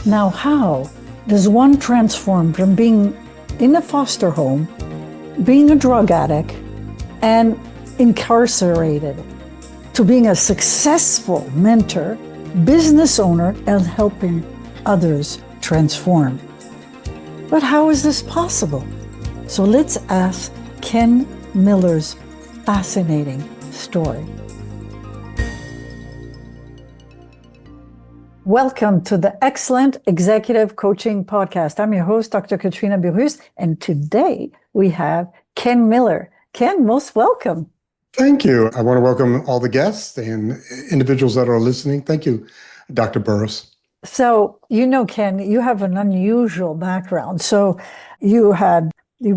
Now, how does one transform from being in a foster home, being a drug addict, and incarcerated, to being a successful mentor, business owner, and helping others transform? But how is this possible? So let's ask Ken Miller's fascinating story. Welcome to the Excellent Executive Coaching Podcast. I'm your host, Dr. Katrina Birus, and today we have Ken Miller. Ken, most welcome. Thank you. I want to welcome all the guests and individuals that are listening. Thank you, Dr. Burris. So, Ken, you have an unusual background. So you've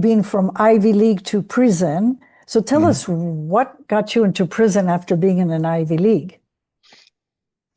been from Ivy League to prison. So tell us what got you into prison after being in an Ivy League?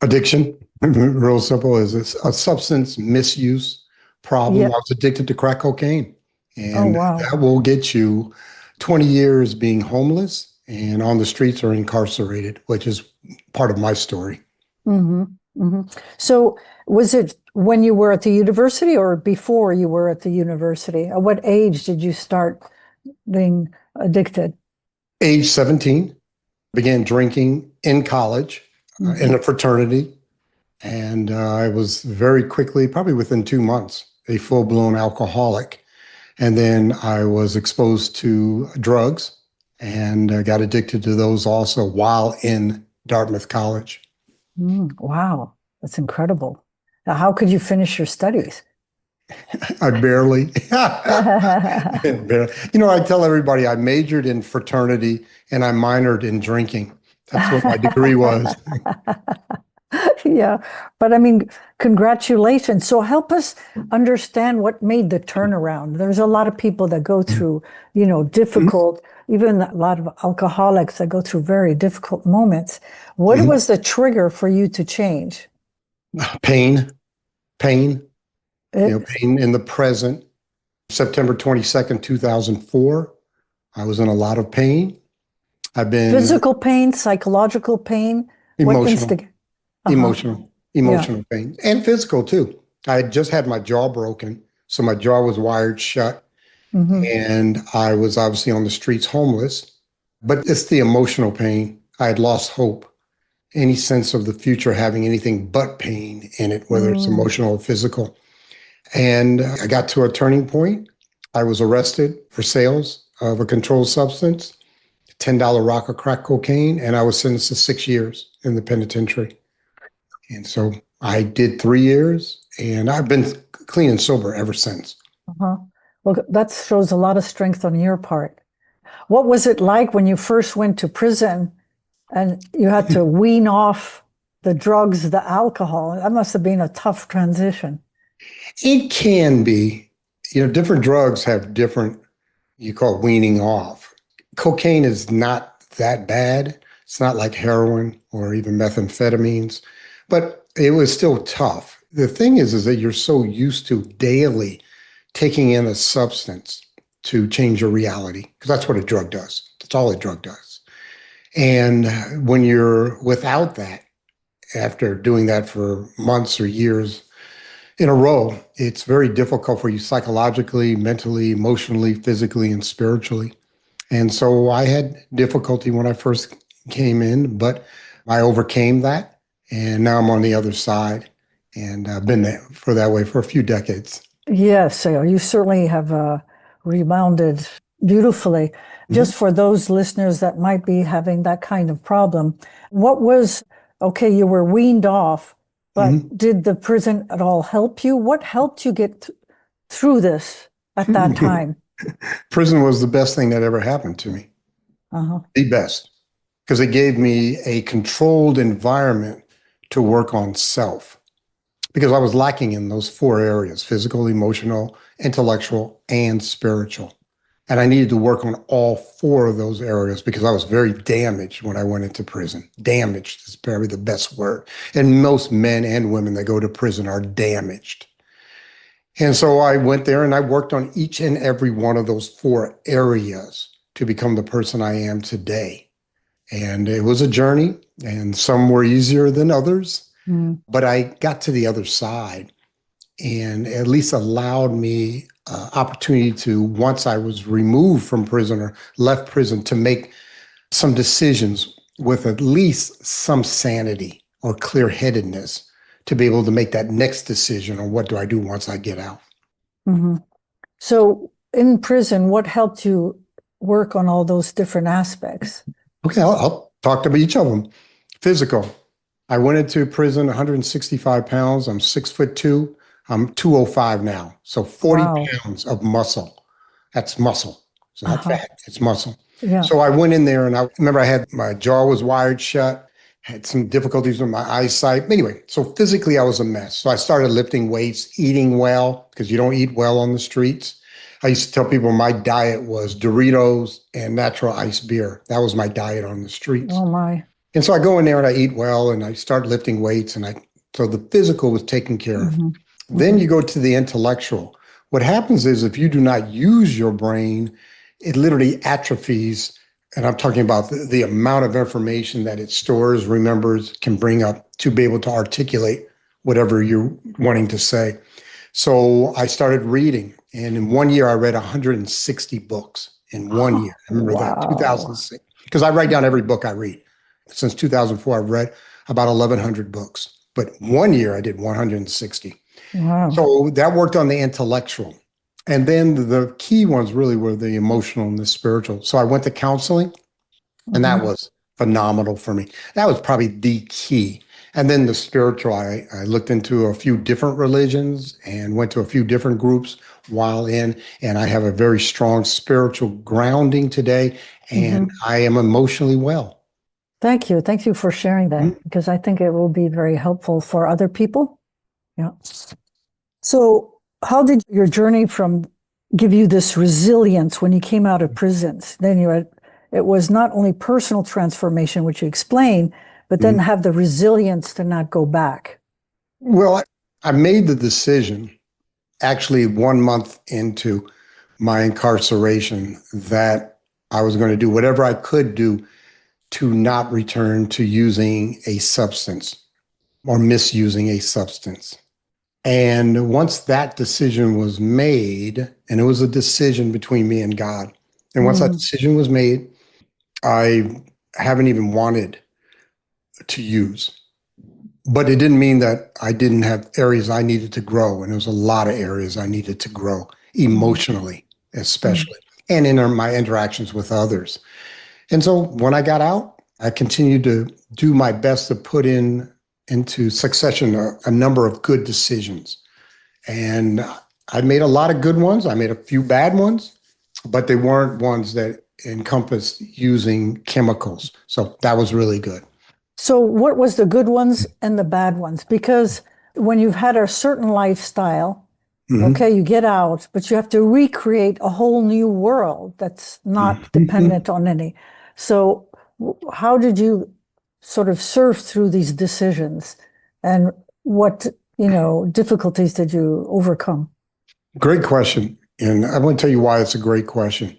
Addiction. Real simple, is a substance misuse problem. Yep. I was addicted to crack cocaine. And wow. that will get you 20 years being homeless and on the streets or incarcerated, which is part of my story. Mm-hmm. Mm-hmm. So was it when you were at the university or before you were at the university? At what age did you start being addicted? Age 17, began drinking in college, in a fraternity. And I was very quickly, probably within 2 months, a full-blown alcoholic. And then I was exposed to drugs and got addicted to those also while in Dartmouth College. Wow, that's incredible. Now, how could you finish your studies? I barely. I tell everybody I majored in fraternity and I minored in drinking. That's what my degree was. Yeah, but I mean, congratulations. So help us understand what made the turnaround. There's a lot of people that go through, difficult, even a lot of alcoholics that go through very difficult moments. What was the trigger for you to change? Pain in the present. September 22nd, 2004, I was in a lot of pain. I've been physical pain, psychological pain, emotional pain, and physical too. I had just had my jaw broken, so my jaw was wired shut, and I was obviously on the streets homeless. But it's the emotional pain. I had lost hope, any sense of the future having anything but pain in it, whether it's emotional or physical. And I got to a turning point. I was arrested for sales of a controlled substance, $10 rock of crack cocaine, and I was sentenced to 6 years in the penitentiary. And so I did 3 years, and I've been clean and sober ever since. Well, that shows a lot of strength on your part. What was it like when you first went to prison and you had to wean off the drugs, the alcohol? That must have been a tough transition. It can be. Different drugs have different, you call it weaning off. Cocaine is not that bad. It's not like heroin or even methamphetamines. But it was still tough. The thing is that you're so used to daily taking in a substance to change your reality, because that's what a drug does. That's all a drug does. And when you're without that, after doing that for months or years in a row, it's very difficult for you psychologically, mentally, emotionally, physically, and spiritually. And so I had difficulty when I first came in, but I overcame that. And now I'm on the other side, and I've been that way for a few decades. Yes, so you certainly have rebounded beautifully. Just for those listeners that might be having that kind of problem, you were weaned off, but did the prison at all help you? What helped you get through this at that time? Prison was the best thing that ever happened to me. The best, because it gave me a controlled environment to work on self, because I was lacking in those 4 areas: physical, emotional, intellectual, and spiritual. And I needed to work on all 4 of those areas because I was very damaged when I went into prison. Damaged is probably the best word. And most men and women that go to prison are damaged. And so I went there and I worked on each and every one of those 4 areas to become the person I am today. And it was a journey, and some were easier than others. Mm. But I got to the other side, and at least allowed me opportunity to, once I was removed from prison or left prison, to make some decisions with at least some sanity or clear-headedness to be able to make that next decision on what do I do once I get out. Hmm. So in prison, what helped you work on all those different aspects? Okay, I'll talk to each of them. Physical. I went into prison 165 pounds. I'm 6'2". I'm 205 now. So 40 Wow. pounds of muscle. That's muscle. It's not Uh-huh. fat, it's muscle. Yeah. So I went in there, and I remember I had my jaw was wired shut, had some difficulties with my eyesight. Anyway, so physically I was a mess. So I started lifting weights, eating well, because you don't eat well on the streets. I used to tell people my diet was Doritos and natural ice beer. That was my diet on the streets. Oh my. And so I go in there and I eat well, and I start lifting weights, so the physical was taken care of. Hmm. Then you go to the intellectual. What happens is, if you do not use your brain, it literally atrophies. And I'm talking about the amount of information that it stores, remembers, can bring up to be able to articulate whatever you're wanting to say. So I started reading, and in 1 year I read 160 books in 1 year. I remember that, Wow. 2006, because I write down every book I read. Since 2004, I've read about 1,100 books, but 1 year I did 160. Wow. So that worked on the intellectual. And then the key ones really were the emotional and the spiritual. So I went to counseling, and that Hmm. was phenomenal for me. That was probably the key. And then the spiritual, I looked into a few different religions and went to a few different groups while in, and I have a very strong spiritual grounding today, and Hmm. I am emotionally well. Thank you. Thank you for sharing that, Mhm. because I think it will be very helpful for other people. Yeah. So, how did your journey from give you this resilience when you came out of prisons? Then it was not only personal transformation, which you explained, but then Mhm. have the resilience to not go back. Well, I made the decision actually 1 month into my incarceration that I was going to do whatever I could do to not return to using a substance or misusing a substance. And once that decision was made, and it was a decision between me and God, and once that Mm, decision was made, I haven't even wanted to use. But it didn't mean that I didn't have areas I needed to grow. And there was a lot of areas I needed to grow mm, emotionally, mm, especially, and in my interactions with others. And so when I got out, I continued to do my best to put into succession a number of good decisions. And I made a lot of good ones. I made a few bad ones, but they weren't ones that encompassed using chemicals. So that was really good. So, what was the good ones and the bad ones? Because when you've had a certain lifestyle, Mhm. okay, you get out, but you have to recreate a whole new world that's not Mhm. dependent on any. So, how did you sort of surf through these decisions, and what, difficulties did you overcome? Great question. And I want to tell you why it's a great question.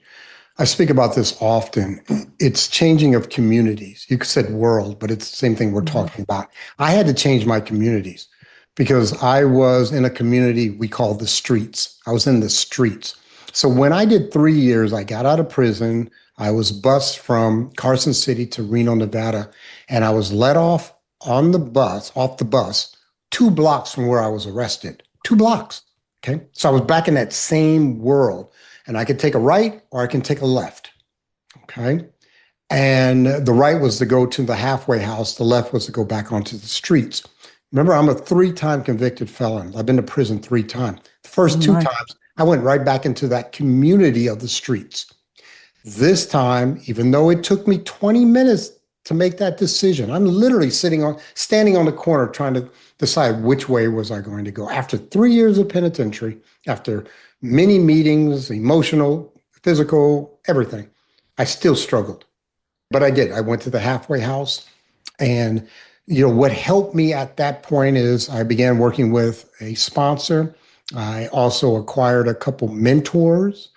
I speak about this often. It's changing of communities. You said world, but it's the same thing we're Mhm. talking about. I had to change my communities because I was in a community we call the streets. I was in the streets. So when I did 3 years, I got out of prison. I was bused from Carson City to Reno, Nevada, and I was let off the bus, 2 blocks from where I was arrested. 2 blocks. Okay. So I was back in that same world, and I could take a right or I can take a left. Okay. And the right was to go to the halfway house, the left was to go back onto the streets. Remember, I'm a 3-time convicted felon. I've been to prison 3 times. The Oh first two my. times, I went right back into that community of the streets. This time, even though it took me 20 minutes to make that decision, I'm literally standing on the corner trying to decide which way was I going to go. After 3 years of penitentiary, after many meetings, emotional, physical, everything, I still struggled. But I did. I went to the halfway house. And, what helped me at that point is I began working with a sponsor. I also acquired a couple mentors,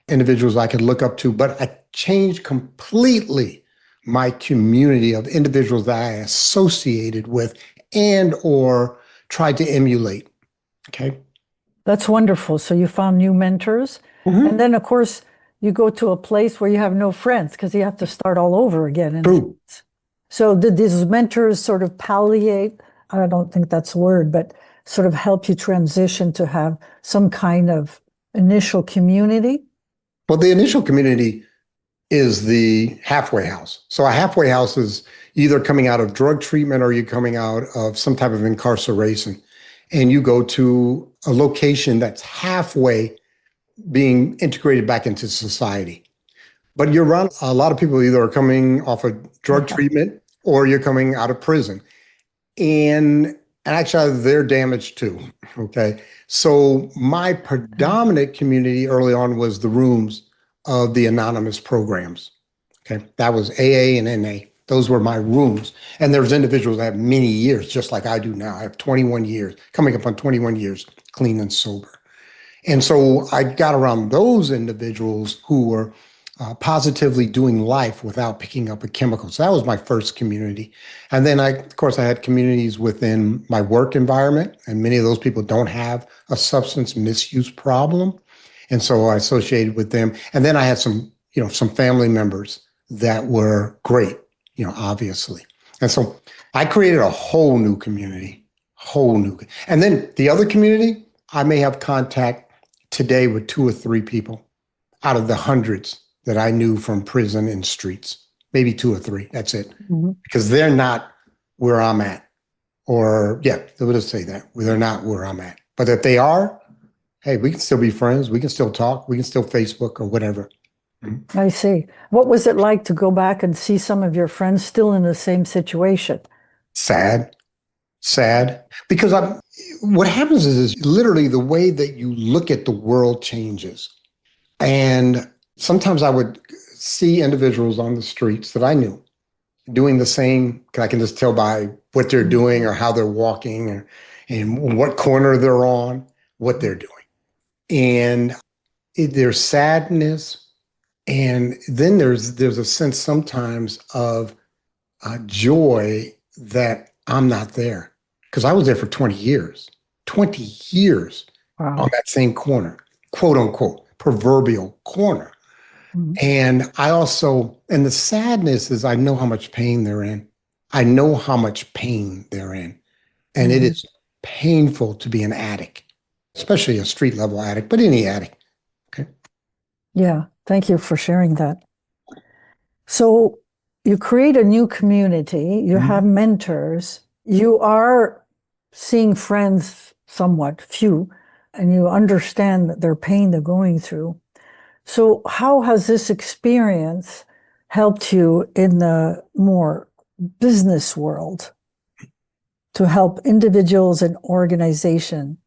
individuals I could look up to, but I changed completely my community of individuals that I associated with and or tried to emulate. Okay. That's wonderful. So you found new mentors. And then, of course, you go to a place where you have no friends because you have to start all over again. True. So did these mentors sort of palliate? I don't think that's a word, but sort of help you transition to have some kind of initial community? Well, the initial community is the halfway house. So a halfway house is either coming out of drug treatment or you're coming out of some type of incarceration. And you go to a location that's halfway being integrated back into society. But you're around a lot of people either are coming off of drug treatment or you're coming out of prison. And actually they're damaged too. Okay. So my predominant community early on was the rooms of the anonymous programs. Okay. That was AA and NA. Those were my rooms. And there's individuals that have many years, just like I do now. I have 21 years, coming up on 21 years, clean and sober. And so I got around those individuals who were positively doing life without picking up a chemical. So that was my first community. And then of course, I had communities within my work environment, and many of those people don't have a substance misuse problem. And so I associated with them. And then I had some family members that were great, obviously. And so I created a whole new community, and then the other community, I may have contact today with 2 or 3 people out of the hundreds that I knew from prison and streets, maybe 2 or 3. That's it. Because they're not where I'm at. Or we'll just say that they're not where I'm at. But if they are, hey, we can still be friends. We can still talk. We can still Facebook or whatever. I see. What was it like to go back and see some of your friends still in the same situation? Sad. Because what happens is literally the way that you look at the world changes. And sometimes I would see individuals on the streets that I knew doing the same. I can just tell by what they're doing or how they're walking and what corner they're on, what they're doing. And there's sadness. And then there's a sense sometimes of joy that I'm not there. Because I was there for 20 years. 20 years on that same corner, quote unquote, proverbial corner. And I also, and the sadness is I know how much pain they're in. And it is painful to be an addict, especially a street level addict, but any addict. Okay. Yeah. Thank you for sharing that. So you create a new community, you have mentors, you are seeing friends somewhat few, and you understand their pain they're going through. So how has this experience helped you in the more business world to help individuals and organizations?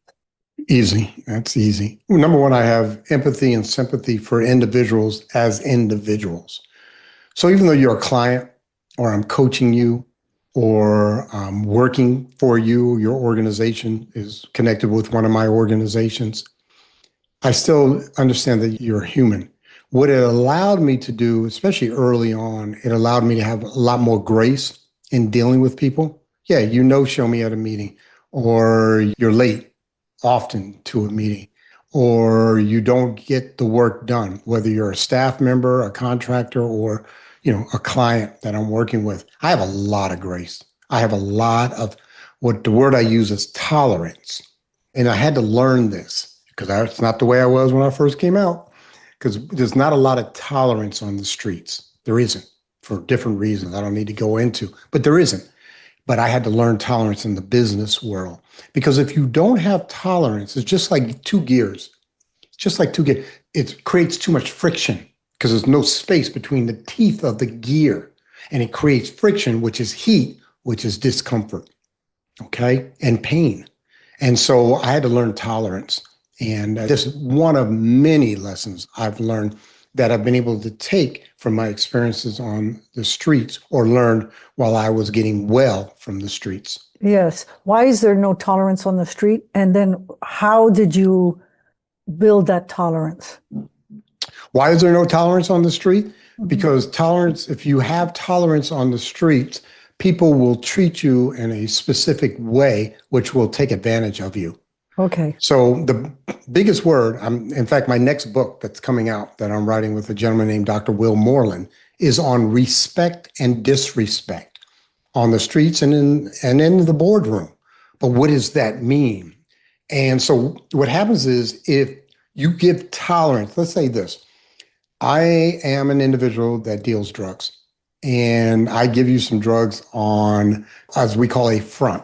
Easy. That's easy. Number one, I have empathy and sympathy for individuals as individuals. So even though you're a client or I'm coaching you or I'm working for you, your organization is connected with one of my organizations, I still understand that you're human. What it allowed me to do, especially early on, it allowed me to have a lot more grace in dealing with people. Yeah, show me at a meeting, or you're late often to a meeting, or you don't get the work done, whether you're a staff member, a contractor, or a client that I'm working with. I have a lot of grace. I have a lot of what the word I use is tolerance. And I had to learn this because that's not the way I was when I first came out, because there's not a lot of tolerance on the streets. There isn't, for different reasons I don't need to go into, but there isn't. But I had to learn tolerance in the business world, because if you don't have tolerance, it's just like 2 gears. It's just like 2 gears. It creates too much friction because there's no space between the teeth of the gear, and it creates friction, which is heat, which is discomfort, okay, and pain. And so I had to learn tolerance. And this is one of many lessons I've learned that I've been able to take from my experiences on the streets or learned while I was getting well from the streets. Yes. Why is there no tolerance on the street? And then how did you build that tolerance? Why is there no tolerance on the street? because tolerance, if you have tolerance on the streets, people will treat you in a specific way, which will take advantage of you. Okay. So the biggest word, in fact, my next book that's coming out that I'm writing with a gentleman named Dr. Will Moreland is on respect and disrespect on the streets and in the boardroom. But what does that mean? And so what happens is if you give tolerance, let's say this, I am an individual that deals drugs and I give you some drugs on, as we call a front.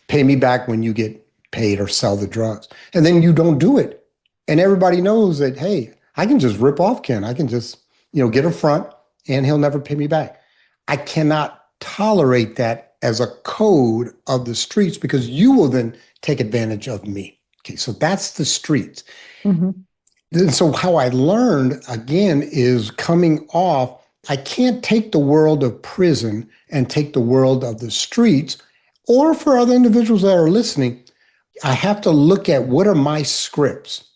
Pay me back when you get paid or sell the drugs. And then you don't do it. And everybody knows that, hey, I can just rip off Ken. I can just, get a front and he'll never pay me back. I cannot tolerate that as a code of the streets because you will then take advantage of me. Okay, so that's the streets. Mm-hmm. And so how I learned, again, is coming off, I can't take the world of prison and take the world of the streets, or for other individuals that are listening, I have to look at what are my scripts.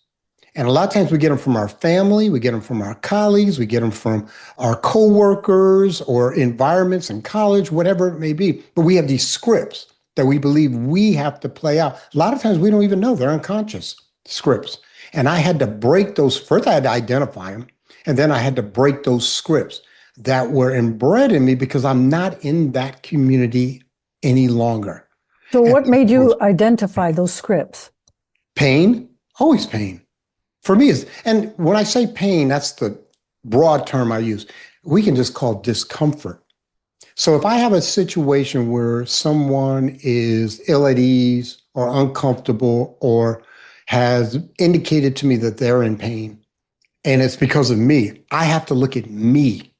And a lot of times we get them from our family, we get them from our colleagues, we get them from our coworkers or environments in college, whatever it may be. But we have these scripts that we believe we have to play out. A lot of times we don't even know, they're unconscious scripts. And I had to break those. First, I had to identify them. And then I had to break those scripts that were inbred in me because I'm not in that community any longer. So what made you identify those scripts? Pain, always pain. For me, and when I say pain, that's the broad term I use. We can just call discomfort. So if I have a situation where someone is ill at ease or uncomfortable or has indicated to me that they're in pain, and it's because of me, I have to look at me,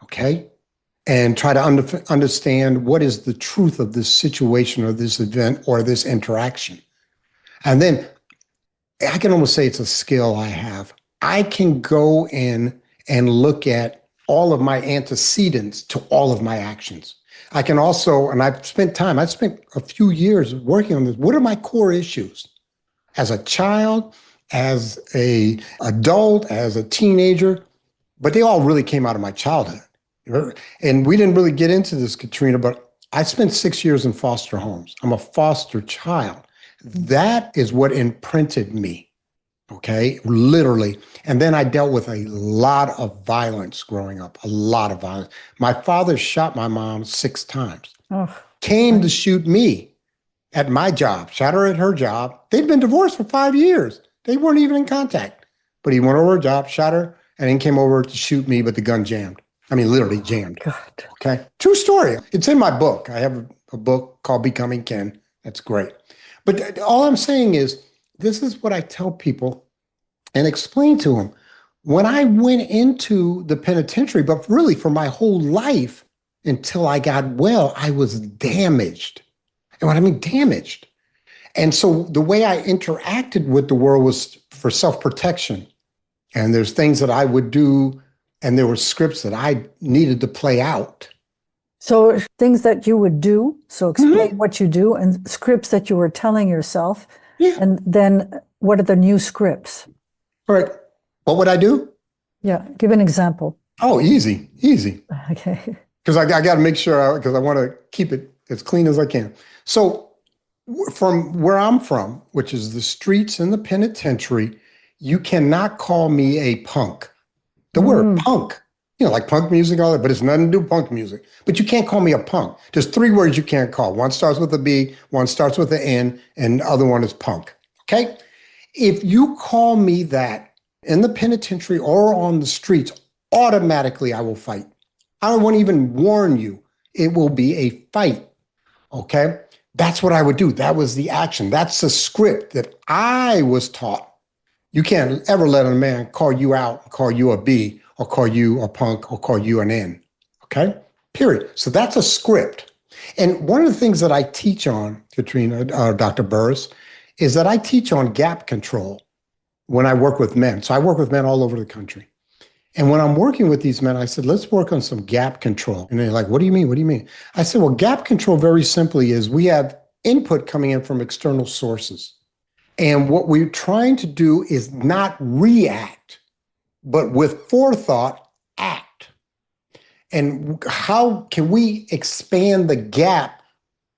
okay? And try to understand what is the truth of this situation or this event or this interaction. And then I can almost say it's a skill I have. I can go in and look at all of my antecedents to all of my actions. I can also, and I spent a few years working on this. What are my core issues? As a child, as a adult, as a teenager, but they all really came out of my childhood. And we didn't really get into this, Katrina, but I spent 6 years in foster homes. I'm a foster child. That is what imprinted me, okay, literally. And then I dealt with a lot of violence growing up, a lot of violence. My father shot my mom 6 times, came to shoot me at my job, shot her at her job. They'd been divorced for 5 years. They weren't even in contact. But he went over her job, shot her, and then came over to shoot me, but the gun jammed. I mean, literally jammed. God. Okay. True story. It's in my book. I have a book called Becoming Ken. That's great. But all I'm saying is, this is what I tell people and explain to them. When I went into the penitentiary, but really for my whole life until I got well, I was damaged. And what I mean, damaged. And so the way I interacted with the world was for self-protection. And there's things that I would do, and there were scripts that I needed to play out. So things that you would do, so explain what you do, and scripts that you were telling yourself. Yeah. And then what are the new scripts? All right. What would I do? Yeah. Give an example. Oh, easy. Okay. Because I got to make sure, because I want to keep it as clean as I can. So from where I'm from, which is the streets and the penitentiary, you cannot call me a punk. The word punk, like punk music, all that, but it's nothing to do with punk music. But you can't call me a punk. There's 3 words you can't call. One starts with a B, one starts with an N, and the other one is punk. Okay? If you call me that in the penitentiary or on the streets, automatically I will fight. I won't even warn you. It will be a fight. Okay? That's what I would do. That was the action. That's the script that I was taught. You can't ever let a man call you out, call you a B, or call you a punk, or call you an N. Okay? Period. So that's a script. And one of the things that I teach on, Katrina, Dr. Burris, is that I teach on gap control when I work with men. So I work with men all over the country. And when I'm working with these men, I said, let's work on some gap control. And they're like, what do you mean? What do you mean? I said, well, gap control very simply is we have input coming in from external sources. And what we're trying to do is not react, but with forethought, act. And how can we expand the gap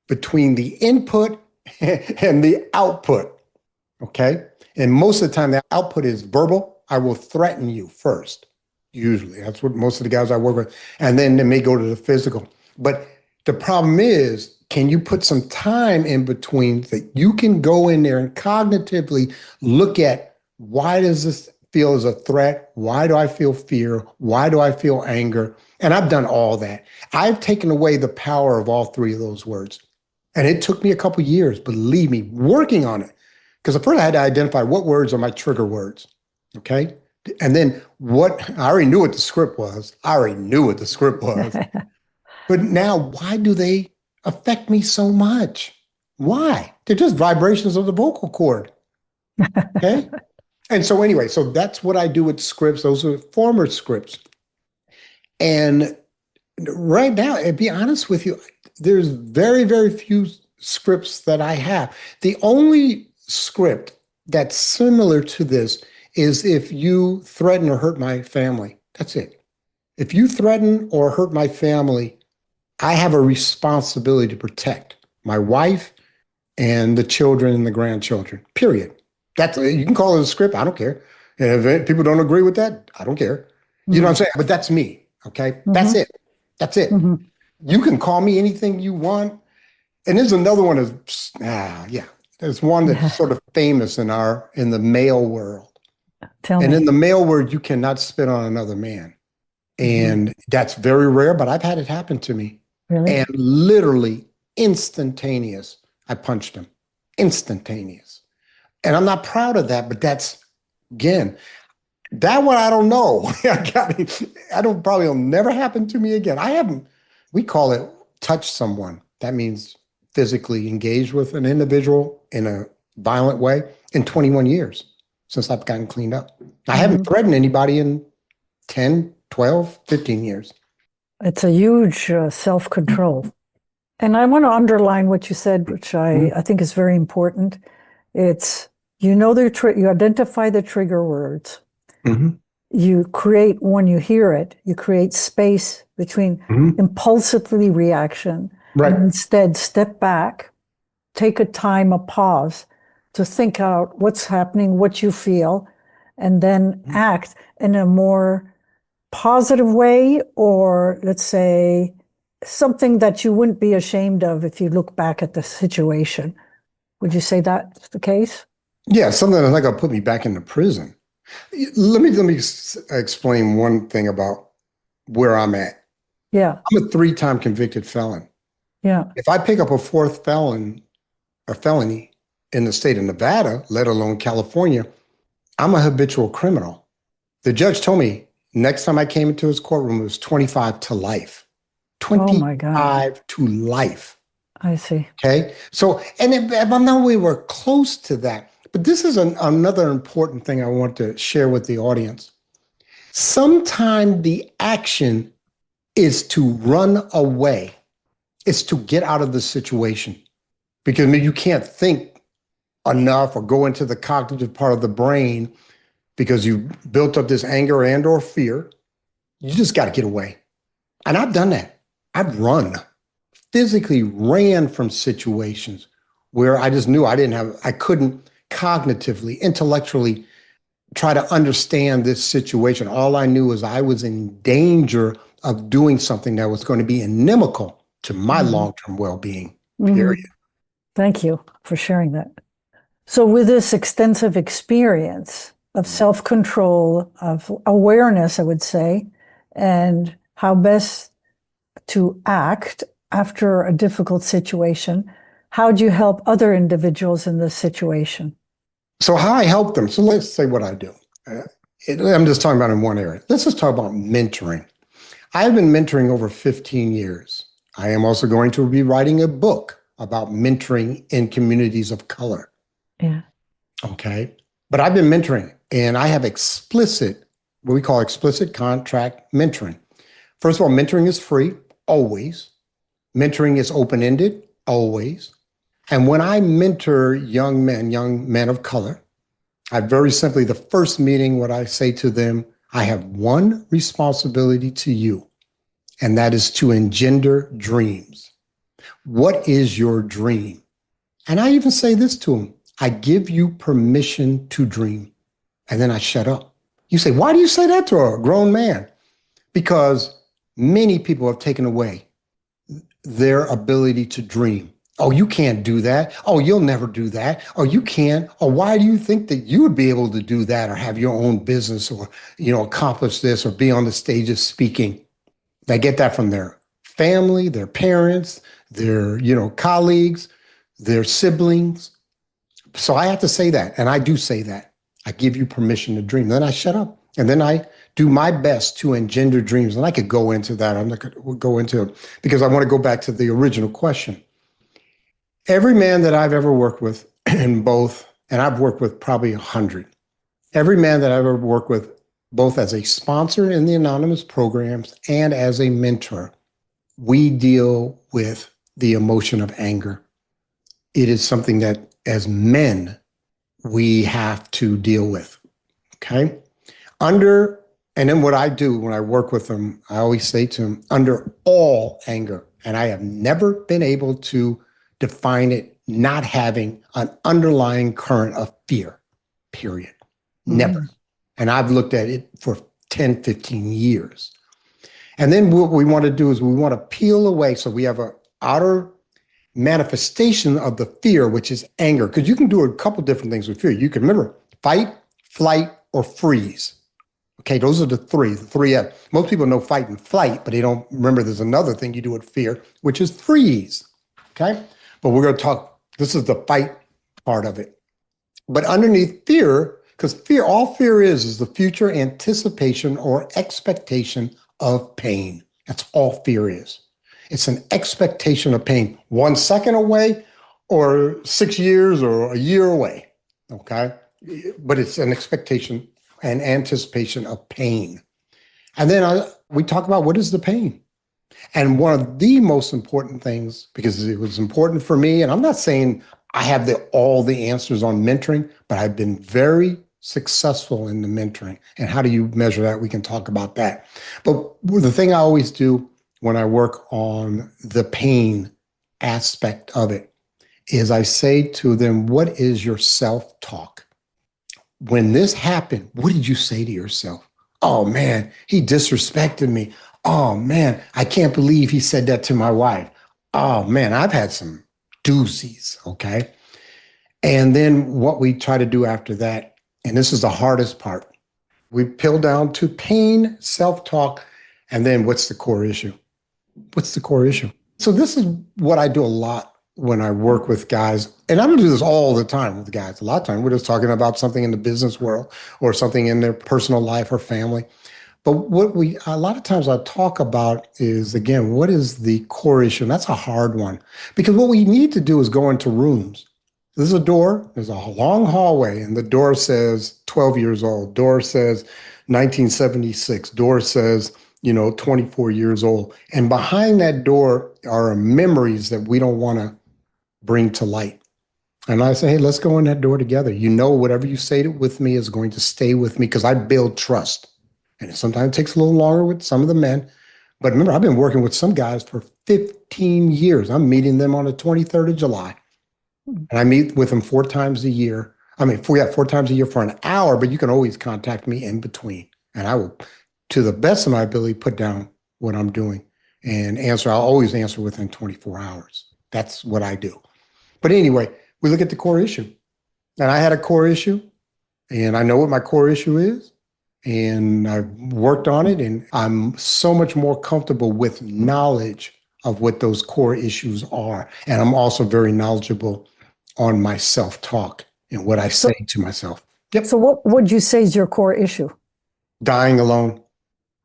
between the input and the output? Okay. And most of the time, the output is verbal. I will threaten you first. Usually, that's what most of the guys I work with. And then they may go to the physical. But the problem is, can you put some time in between that you can go in there and cognitively look at why does this feel as a threat? Why do I feel fear? Why do I feel anger? And I've done all that. I've taken away the power of all three of those words. And it took me a couple of years, believe me, working on it. Because at first I had to identify what words are my trigger words. Okay. And then I already knew what the script was. But now, why do they affect me so much? Why? They're just vibrations of the vocal cord. Okay. And so anyway, so that's what I do with scripts. Those are former scripts. And right now, to be honest with you, there's very, very few scripts that I have. The only script that's similar to this is if you threaten or hurt my family. That's it. If you threaten or hurt my family, I have a responsibility to protect my wife and the children and the grandchildren, period. You can call it a script. I don't care. And if people don't agree with that, I don't care. You know what I'm saying? But that's me. Okay. That's it. That's it. You can call me anything you want. And there's another one there's one that's sort of famous in the male world. Tell me. In the male world, you cannot spit on another man. And that's very rare, but I've had it happen to me. Really? And literally instantaneous. I punched him. Instantaneous. And I'm not proud of that, but that's, again, that one I don't know. It'll never happen to me again. We call it touch someone. That means physically engaged with an individual in a violent way in 21 years since I've gotten cleaned up. I haven't threatened anybody in 10, 12, 15 years. It's a huge self-control. And I want to underline what you said, which I think is very important. It's, you identify the trigger words. You create, when you hear it, you create space between impulsively reaction. Right. And instead step back, take a pause to think out what's happening, what you feel, and then act in a more positive way, or let's say something that you wouldn't be ashamed of if you look back at the situation. Would you say that's the case? Yeah, something that's not going to put me back into prison. Let me explain one thing about where I'm at. Yeah. I'm a 3-time convicted felon. Yeah. If I pick up a 4th felony in the state of Nevada, let alone California, I'm a habitual criminal. The judge told me next time I came into his courtroom, it was 25 to life. 25 to life. I see. Okay. So, and I know we were close to that, but this is another important thing I want to share with the audience. Sometimes the action is to run away. It's to get out of the situation, because you can't think enough or go into the cognitive part of the brain because you built up this anger and or fear. You just got to get away. And I've done that. I've physically ran from situations where I just knew I couldn't cognitively, intellectually try to understand this situation. All I knew was I was in danger of doing something that was going to be inimical to my long-term well-being, period. Thank you for sharing that. So with this extensive experience of self-control, of awareness, I would say, and how best to act after a difficult situation, how do you help other individuals in this situation? So how I help them. So let's say what I do. I'm just talking about in one area. Let's just talk about mentoring. I've been mentoring over 15 years. I am also going to be writing a book about mentoring in communities of color. Yeah. Okay. But I've been mentoring, and I have what we call explicit contract mentoring. First of all, mentoring is free, always. Mentoring is open-ended, always. And when I mentor young men of color, I very simply, the first meeting, what I say to them, I have one responsibility to you. and that is to engender dreams. What is your dream? And I even say this to them. I give you permission to dream. And then I shut up. You say, why do you say that to a grown man? Because many people have taken away their ability to dream. Oh, you can't do that. Oh, you'll never do that. Oh, you can't. Or why do you think that you would be able to do that or have your own business or, accomplish this or be on the stage of speaking? They get that from their family, their parents, their, colleagues, their siblings. So I have to say that. And I do say that. I give you permission to dream. Then I shut up. And then I do my best to engender dreams. And I could go into that. I'm not going to go into it because I want to go back to the original question. Every man that I've ever worked with in both, and I've worked with probably 100, every man that I've ever worked with, both as a sponsor in the anonymous programs and as a mentor, we deal with the emotion of anger. It is something that as men, we have to deal with, okay? And then what I do when I work with them, I always say to them, under all anger, and I have never been able to define it not having an underlying current of fear, period. Never. And I've looked at it for 10, 15 years. And then what we want to do is we want to peel away. So we have an outer manifestation of the fear, which is anger. Because you can do a couple different things with fear. You can remember fight, flight, or freeze. Okay, those are the three. The three F. Most people know fight and flight, but they don't remember there's another thing you do with fear, which is freeze. Okay, but we're going to talk, this is the fight part of it. But underneath fear, because fear, all fear is the future anticipation or expectation of pain. That's all fear is. It's an expectation of pain, 1 second away or 6 years or a year away, okay? But it's an expectation and anticipation of pain. And then we talk about what is the pain? And one of the most important things, because it was important for me, and I'm not saying I have all the answers on mentoring, but I've been very successful in the mentoring. And how do you measure that? We can talk about that. But the thing I always do when I work on the pain aspect of it is I say to them, what is your self-talk? When this happened, what did you say to yourself? Oh man, he disrespected me. Oh man, I can't believe he said that to my wife. Oh man, I've had some doozies, okay? And then what we try to do after that, and this is the hardest part, we peel down to pain, self-talk, and then what's the core issue? What's the core issue? So this is what I do a lot when I work with guys, and I don't do this all the time with guys. A lot of time we're just talking about something in the business world or something in their personal life or family. But what a lot of times I talk about is, again, what is the core issue? And that's a hard one because what we need to do is go into rooms. There's a door, there's a long hallway, and the door says 12 years old. Door says 1976. Door says, 24 years old. And behind that door are memories that we don't want to bring to light. And I say, hey, let's go in that door together. Whatever you say with me is going to stay with me because I build trust. And sometimes it takes a little longer with some of the men. But remember, I've been working with some guys for 15 years. I'm meeting them on the 23rd of July. And I meet with them 4 times a year. 4 times a year for an hour, but you can always contact me in between. And I will, to the best of my ability, put down what I'm doing and answer. I'll always answer within 24 hours. That's what I do. But anyway, we look at the core issue. And I had a core issue, and I know what my core issue is. And I've worked on it, and I'm so much more comfortable with knowledge of what those core issues are. And I'm also very knowledgeable on my self-talk and what I say to myself. Yep. So what would you say is your core issue? Dying alone.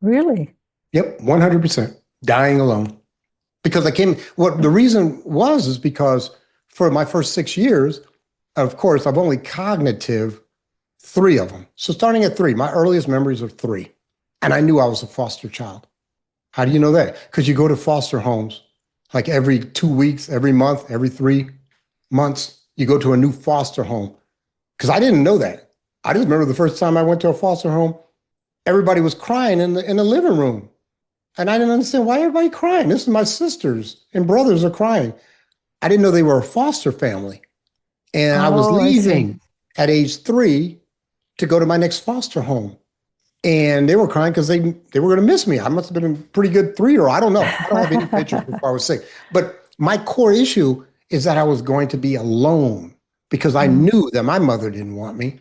Really? Yep, 100%. Dying alone. Because the reason is because for my first 6 years, of course, I've only cognitive 3 of them. So starting at 3, my earliest memories are 3. And I knew I was a foster child. How do you know that? Because you go to foster homes like every 2 weeks, every month, every 3 months, you go to a new foster home. Because I didn't know that. I just remember the first time I went to a foster home, everybody was crying in the living room. And I didn't understand why everybody crying. This is my sisters and brothers are crying. I didn't know they were a foster family. And I was Oh, I see. leaving at age 3 to go to my next foster home. And they were crying because they were going to miss me. I must have been a pretty good 3-year-old. I don't know. I don't have any pictures before I was 6. But my core issue is that I was going to be alone because I Mm. knew that my mother didn't want me.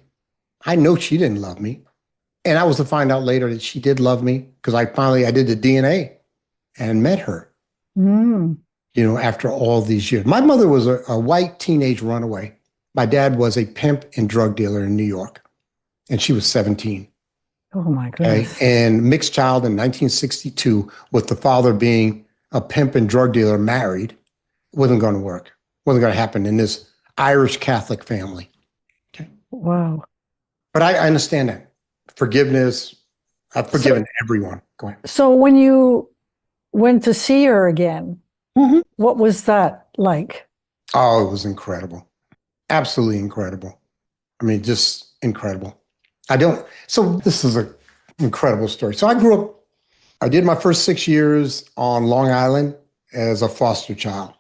I know she didn't love me. And I was to find out later that she did love me because I did the DNA and met her, Mm. after all these years. My mother was a white teenage runaway. My dad was a pimp and drug dealer in New York, and she was 17. Oh my Okay. goodness. And mixed child in 1962 with the father being a pimp and drug dealer married wasn't going to work. Wasn't going to happen in this Irish Catholic family. Okay. Wow. But I understand that. Forgiveness. I've forgiven everyone. Go ahead. So when you went to see her again, Mhm. what was that like? Oh, it was incredible. Absolutely incredible. I mean, just incredible. So this is an incredible story. So I did my first 6 years on Long Island as a foster child.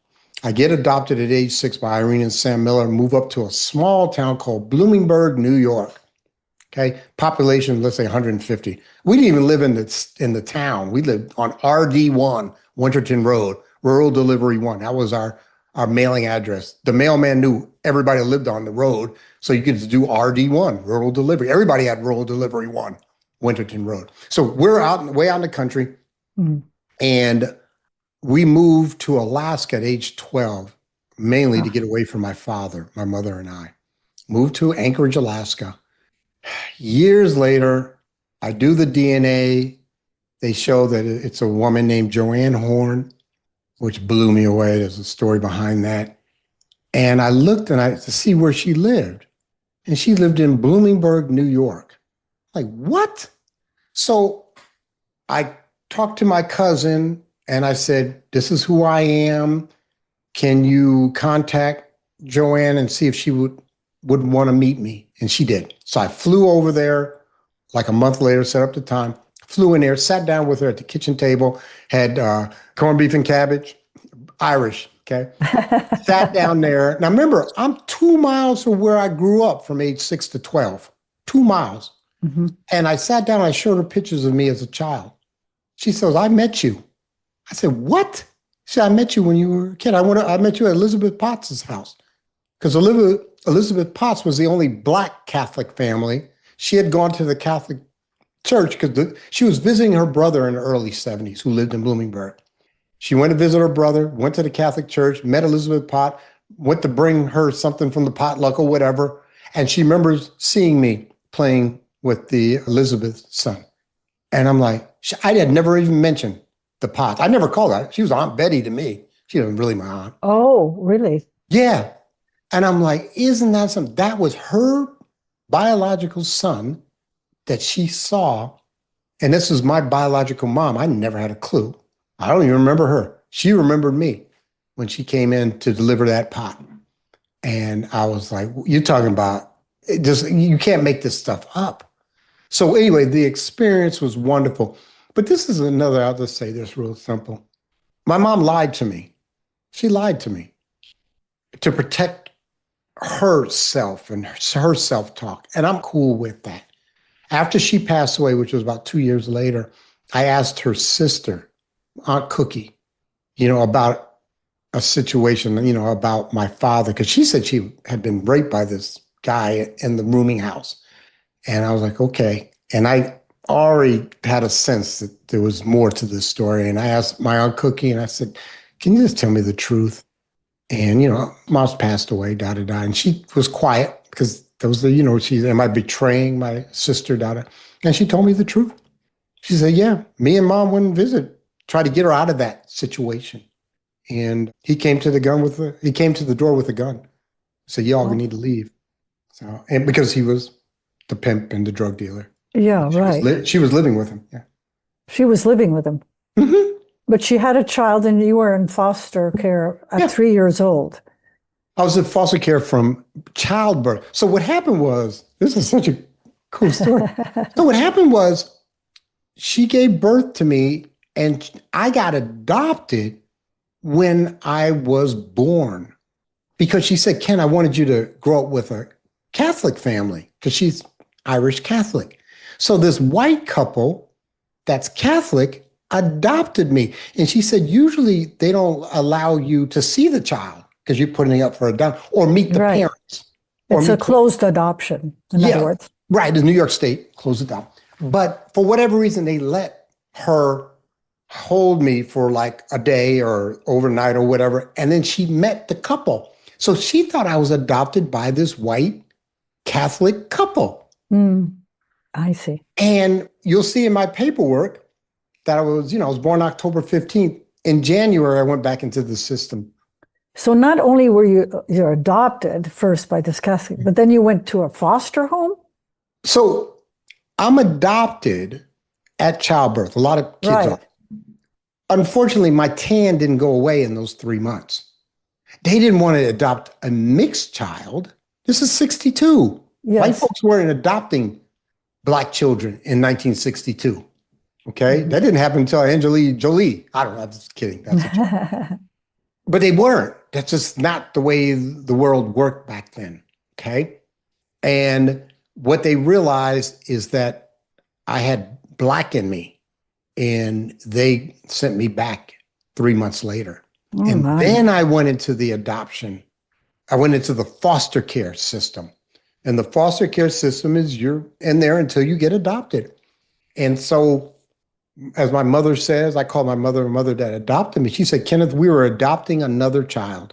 I get adopted at age 6 by Irene and Sam Miller and move up to a small town called Bloomingburg, New York. Okay. Population, let's say 150. We didn't even live in the town. We lived on RD1, Winterton Road, Rural Delivery 1. That was our mailing address. The mailman knew everybody lived on the road. So you could just do RD1, Rural Delivery. Everybody had Rural Delivery 1, Winterton Road. So we're way out in the country. Mm. And we moved to Alaska at age 12, mainly to Ah. get away from my father, my mother and I. Moved to Anchorage, Alaska. Years later, I do the DNA. They show that it's a woman named Joanne Horn, which blew me away. There's a story behind that. And I looked to see where she lived. And she lived in Bloomingburg, New York. Like, what? So I talked to my cousin and I said, this is who I am. Can you contact Joanne and see if she would want to meet me? And she did. So I flew over there like a month later, set up the time, flew in there, sat down with her at the kitchen table, had corned beef and cabbage, Irish, okay? Sat down there. Now remember, I'm 2 miles from where I grew up from age 6 to 12, 2 miles. Mm-hmm. And I sat down, I showed her pictures of me as a child. She says, I met you. I said, what? She said, I met you when you were a kid. I met you at Elizabeth Potts's house. Because Elizabeth Potts was the only Black Catholic family. She had gone to the Catholic Church because she was visiting her brother in the early 70s who lived in Bloomingburg. She went to visit her brother, went to the Catholic Church, met Elizabeth Pott, went to bring her something from the potluck or whatever. And she remembers seeing me playing with the Elizabeth son. And I'm like, I had never even mentioned the Potts. I never called her. She was Aunt Betty to me. She wasn't really my aunt. Oh, really? Yeah. And I'm like, isn't that something? That was her biological son that she saw. And this is my biological mom. I never had a clue. I don't even remember her. She remembered me when she came in to deliver that pot. And I was like, you're talking about you can't make this stuff up. So anyway, the experience was wonderful. But this is another, I'll just say this real simple. My mom lied to me. She lied to me to protect herself and her self-talk. And I'm cool with that. After she passed away, which was about 2 years later, I asked her sister, Aunt Cookie, about a situation, about my father, because she said she had been raped by this guy in the rooming house. And I was like, okay. And I already had a sense that there was more to this story. And I asked my Aunt Cookie, and I said, can you just tell me the truth? And, mom's passed away, da, da, da. And she was quiet because there was am I betraying my sister, da, da. And she told me the truth. She said, yeah, me and mom went and visit, try to get her out of that situation. And he came to the door with a gun. Said, y'all Oh, need to leave. So, and because he was the pimp and the drug dealer. yeah, right. She was living with him. Yeah. She was living with him. Mm-hmm. But she had a child and you were in foster care at Yeah. 3 years old. I was in foster care from childbirth. So what happened was, this is such a cool story. So what happened was she gave birth to me And I got adopted when I was born because she said, Ken, I wanted you to grow up with a Catholic family because she's Irish Catholic. So this white couple that's Catholic adopted me. And she said, usually they don't allow you to see the child because you're putting it up for adoption or meet the Right. parents. Or It's a closed adoption, in other words. Right. In New York State, closed it down. But for whatever reason, they let her hold me for like a day or overnight or whatever. And then she met the couple. So she thought I was adopted by this white Catholic couple. I see. And you'll see in my paperwork that I was born October 15th. In January, I went back into the system. So not only were you're adopted first by this Catholic, but then you went to a foster home? So I'm adopted at childbirth. A lot of kids are. Unfortunately, my tan didn't go away in those 3 months. They didn't want to adopt a mixed child. This is 62. Yes. White folks weren't adopting Black children in 1962. Okay. That didn't happen until Angelina Jolie. I don't know. I'm just kidding. That's a joke. But they weren't. That's just not the way the world worked back then. Okay. And what they realized is that I had Black in me, and they sent me back 3 months later. Then I went into the adoption. I went into the foster care system. And the foster care system is you're in there until you get adopted. And so, as my mother says, I call my mother a mother that adopted me. She said, Kenneth, we were adopting another child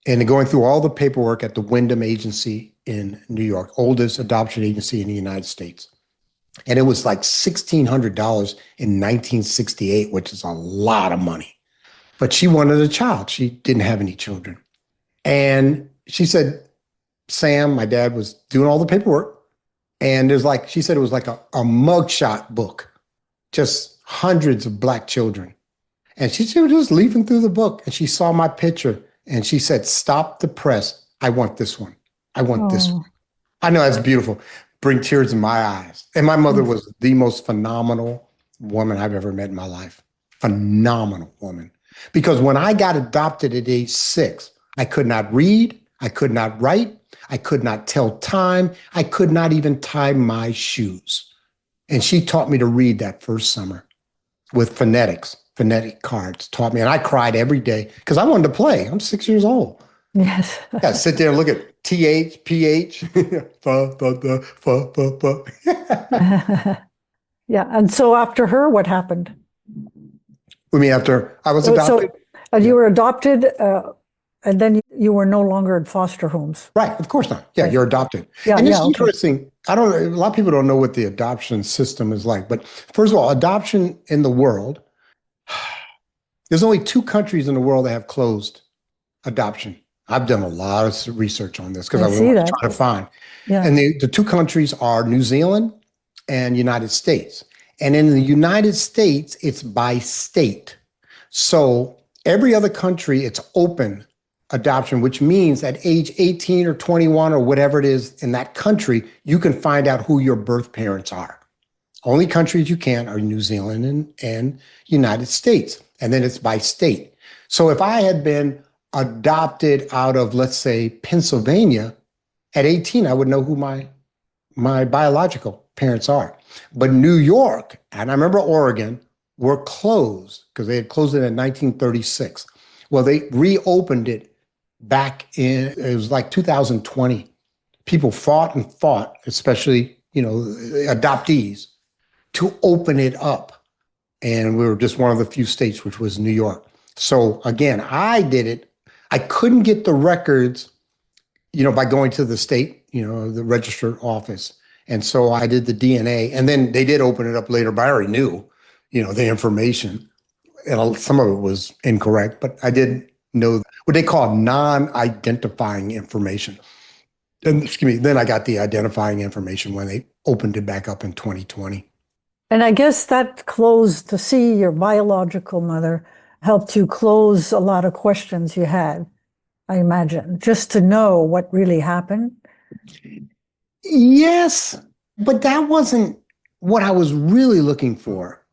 and going through all the paperwork at the Wyndham Agency in New York, oldest adoption agency in the United States. And it was like $1,600 in 1968, which is a lot of money. But she wanted a child. She didn't have any children. And she said, Sam, my dad, was doing all the paperwork. And she said it was like a mugshot book, just hundreds of Black children. And she was just leafing through the book, and she saw my picture, and she said, stop the press. I want this one. I want this one. I know that's beautiful. Bring tears in my eyes. And my mother was the most phenomenal woman I've ever met in my life. Phenomenal woman. Because when I got adopted at age 6, I could not read. I could not write. I could not tell time. I could not even tie my shoes. And she taught me to read that first summer with phonetic cards, taught me. And I cried every day because I wanted to play. I'm 6 years old. Yes. Yeah, sit there and look at TH, PH, Yeah. And so after her, what happened? I mean, after I was adopted. So you were adopted, and then you were no longer in foster homes. Right. Of course not. Yeah, Right. you're adopted. Yeah, And it's okay. interesting. A lot of people don't know what the adoption system is like. But first of all, adoption in the world, there's only 2 countries in the world that have closed adoption. I've done a lot of research on this because I was trying to find. Yeah. And the 2 countries are New Zealand and United States. And in the United States, it's by state. So every other country, it's open adoption, which means at age 18 or 21 or whatever it is in that country, you can find out who your birth parents are. Only countries you can are New Zealand and United States. And then it's by state. So if I had been adopted out of, let's say, Pennsylvania, at 18, I would know who my biological parents are. But New York, and I remember Oregon, were closed because they had closed it in 1936. Well, they reopened it back it was like 2020. People fought and fought, especially, adoptees, to open it up. And we were just one of the few states, which was New York. So again, I did it. I couldn't get the records, by going to the state, the registered office. And so I did the DNA, and then they did open it up later, but I already knew, the information, and some of it was incorrect, but I did know what they call non-identifying information. And then I got the identifying information when they opened it back up in 2020. And I guess that closed, to see your biological mother helped you close a lot of questions you had, I imagine, just to know what really happened. Yes, but that wasn't what I was really looking for.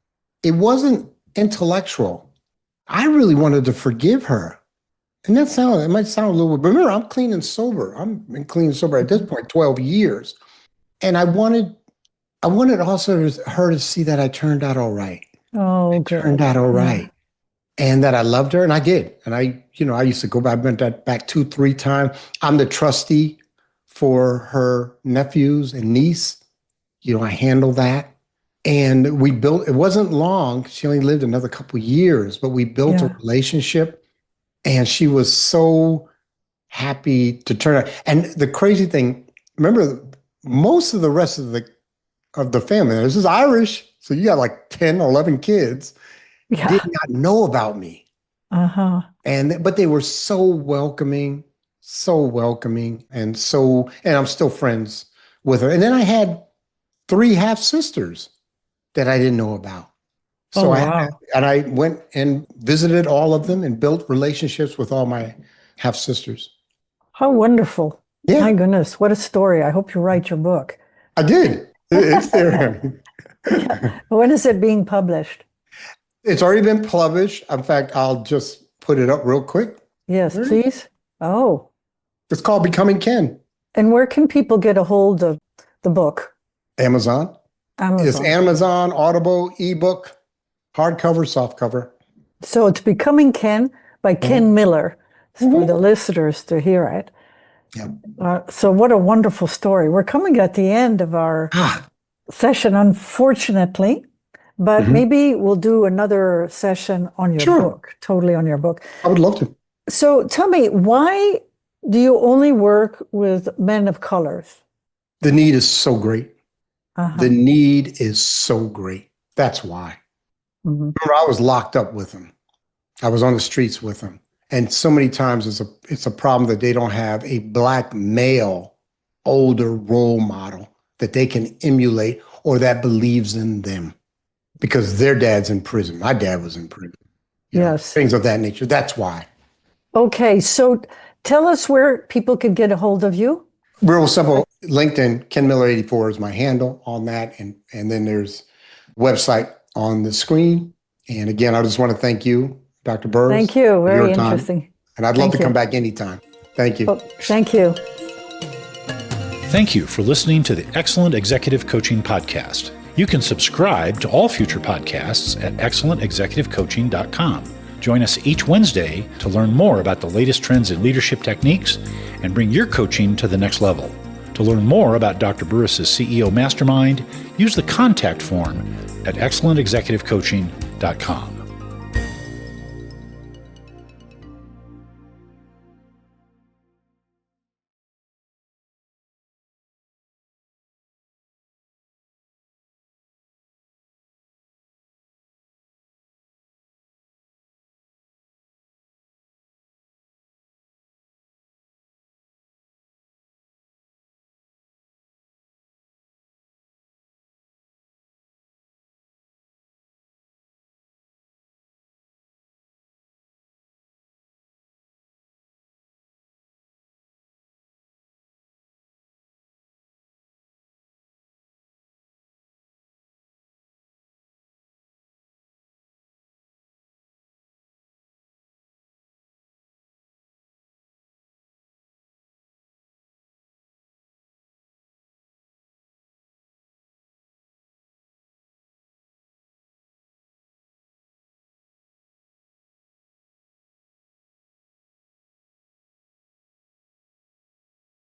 It wasn't intellectual. I really wanted to forgive her. And it might sound a little, but remember, I'm clean and sober. I've been clean and sober at this point, 12 years. And I wanted also her to see that I turned out all right. Oh, good. Turned out all right. And that I loved her, and I did. And I used to go back, I went back 2-3 times. I'm the trustee for her nephews and niece. I handle that. And it wasn't long. She only lived another couple of years, but we built a relationship, and she was so happy to turn out. And the crazy thing, remember, most of the rest of the family, this is Irish, so you got like 10 or 11 kids, did not know about me. But they were so welcoming. And I'm still friends with her. And then I had 3 half sisters that I didn't know about. So I went and visited all of them and built relationships with all my half sisters. How wonderful. Yeah. My goodness, what a story. I hope you write your book. I did. It's there. When is it being published? It's already been published. In fact, I'll just put it up real quick. Yes, please. Oh. It's called Becoming Ken. And where can people get a hold of the book? Amazon. It's Amazon, Audible, ebook, hardcover, softcover. So it's Becoming Ken by Ken Miller, for the listeners to hear it. Yeah. So what a wonderful story. We're coming at the end of our session, unfortunately, but maybe we'll do another session on your book, totally on your book. I would love to. So tell me, why do you only work with men of colors? The need is so great. The need is so great. That's why. Remember, I was locked up with them. I was on the streets with them. And so many times it's a problem that they don't have a Black male, older role model that they can emulate or that believes in them, because their dad's in prison. My dad was in prison. Things of that nature. That's why. Okay, so tell us where people can get a hold of you. Real simple. LinkedIn, Ken Miller 84 is my handle on that. And then there's website on the screen. And again, I just want to thank you, Dr. Burroughs. Thank you. Very interesting. And I'd love to come back anytime. Thank you. Thank you. Thank you for listening to the Excellent Executive Coaching Podcast. You can subscribe to all future podcasts at excellentexecutivecoaching.com. Join us each Wednesday to learn more about the latest trends in leadership techniques and bring your coaching to the next level. To learn more about Dr. Burroughs' CEO Mastermind, use the contact form at excellentexecutivecoaching.com.